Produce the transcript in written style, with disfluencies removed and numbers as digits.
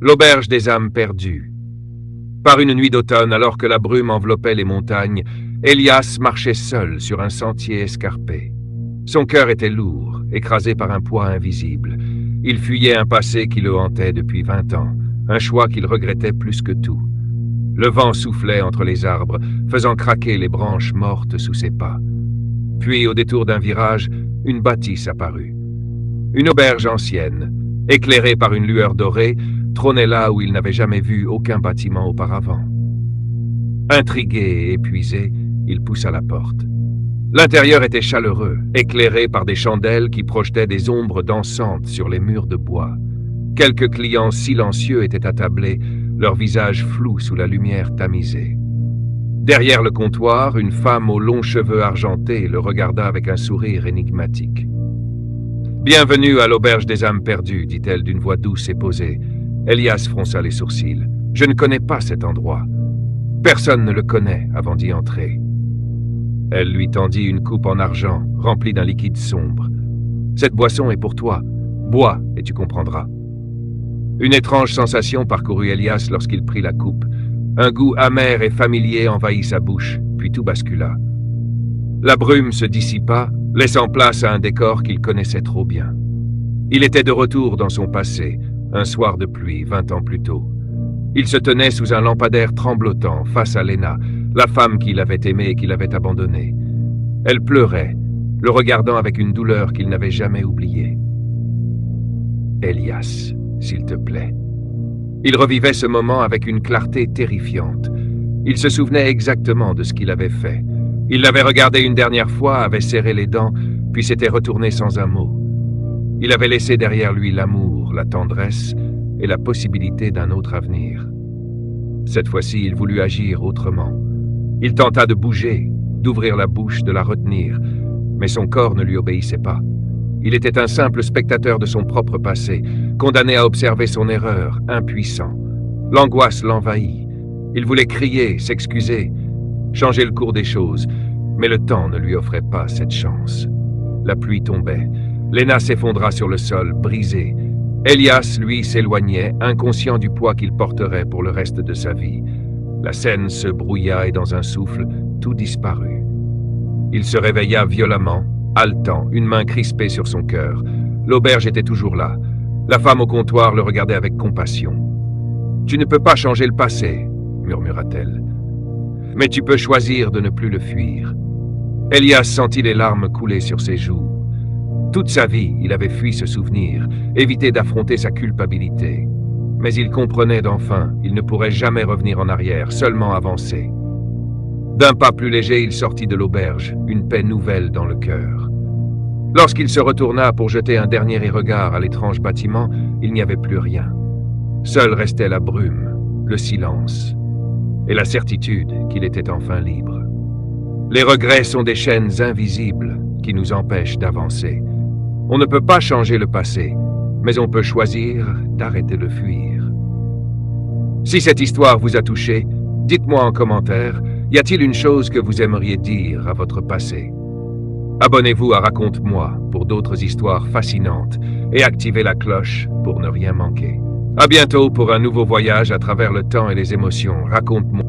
L'auberge des âmes perdues. Par une nuit d'automne, alors que la brume enveloppait les montagnes, Elias marchait seul sur un sentier escarpé. Son cœur était lourd, écrasé par un poids invisible. Il fuyait un passé qui le hantait depuis 20 ans, un choix qu'il regrettait plus que tout. Le vent soufflait entre les arbres, faisant craquer les branches mortes sous ses pas. Puis, au détour d'un virage, une bâtisse apparut. Une auberge ancienne, éclairée par une lueur dorée, trônait là où il n'avait jamais vu aucun bâtiment auparavant. Intrigué et épuisé, il poussa la porte. L'intérieur était chaleureux, éclairé par des chandelles qui projetaient des ombres dansantes sur les murs de bois. Quelques clients silencieux étaient attablés, leurs visages flous sous la lumière tamisée. Derrière le comptoir, une femme aux longs cheveux argentés le regarda avec un sourire énigmatique. « Bienvenue à l'auberge des âmes perdues, dit-elle d'une voix douce et posée. Elias fronça les sourcils. « Je ne connais pas cet endroit. Personne ne le connaît avant d'y entrer. » Elle lui tendit une coupe en argent, remplie d'un liquide sombre. « Cette boisson est pour toi. Bois et tu comprendras. » Une étrange sensation parcourut Elias lorsqu'il prit la coupe. Un goût amer et familier envahit sa bouche, puis tout bascula. La brume se dissipa, laissant place à un décor qu'il connaissait trop bien. Il était de retour dans son passé, un soir de pluie, 20 ans plus tôt. Il se tenait sous un lampadaire tremblotant face à Lena, la femme qu'il avait aimée et qu'il avait abandonnée. Elle pleurait, le regardant avec une douleur qu'il n'avait jamais oubliée. « Elias, s'il te plaît. » Il revivait ce moment avec une clarté terrifiante. Il se souvenait exactement de ce qu'il avait fait. Il l'avait regardée une dernière fois, avait serré les dents, puis s'était retourné sans un mot. Il avait laissé derrière lui l'amour, la tendresse et la possibilité d'un autre avenir. Cette fois-ci, il voulut agir autrement. Il tenta de bouger, d'ouvrir la bouche, de la retenir, mais son corps ne lui obéissait pas. Il était un simple spectateur de son propre passé, condamné à observer son erreur, impuissant. L'angoisse l'envahit. Il voulait crier, s'excuser, changer le cours des choses, mais le temps ne lui offrait pas cette chance. La pluie tombait. Lena s'effondra sur le sol, brisée. Elias, lui, s'éloignait, inconscient du poids qu'il porterait pour le reste de sa vie. La scène se brouilla et dans un souffle, tout disparut. Il se réveilla violemment, haletant, une main crispée sur son cœur. L'auberge était toujours là. La femme au comptoir le regardait avec compassion. « Tu ne peux pas changer le passé, » murmura-t-elle. « Mais tu peux choisir de ne plus le fuir. » Elias sentit les larmes couler sur ses joues. Toute sa vie, il avait fui ce souvenir, évité d'affronter sa culpabilité. Mais il comprenait d'enfin, il ne pourrait jamais revenir en arrière, seulement avancer. D'un pas plus léger, il sortit de l'auberge, une paix nouvelle dans le cœur. Lorsqu'il se retourna pour jeter un dernier regard à l'étrange bâtiment, il n'y avait plus rien. Seule restait la brume, le silence et la certitude qu'il était enfin libre. Les regrets sont des chaînes invisibles qui nous empêchent d'avancer. On ne peut pas changer le passé, mais on peut choisir d'arrêter de fuir. Si cette histoire vous a touché, dites-moi en commentaire, y a-t-il une chose que vous aimeriez dire à votre passé? Abonnez-vous à Raconte-moi pour d'autres histoires fascinantes et activez la cloche pour ne rien manquer. À bientôt pour un nouveau voyage à travers le temps et les émotions. Raconte-moi.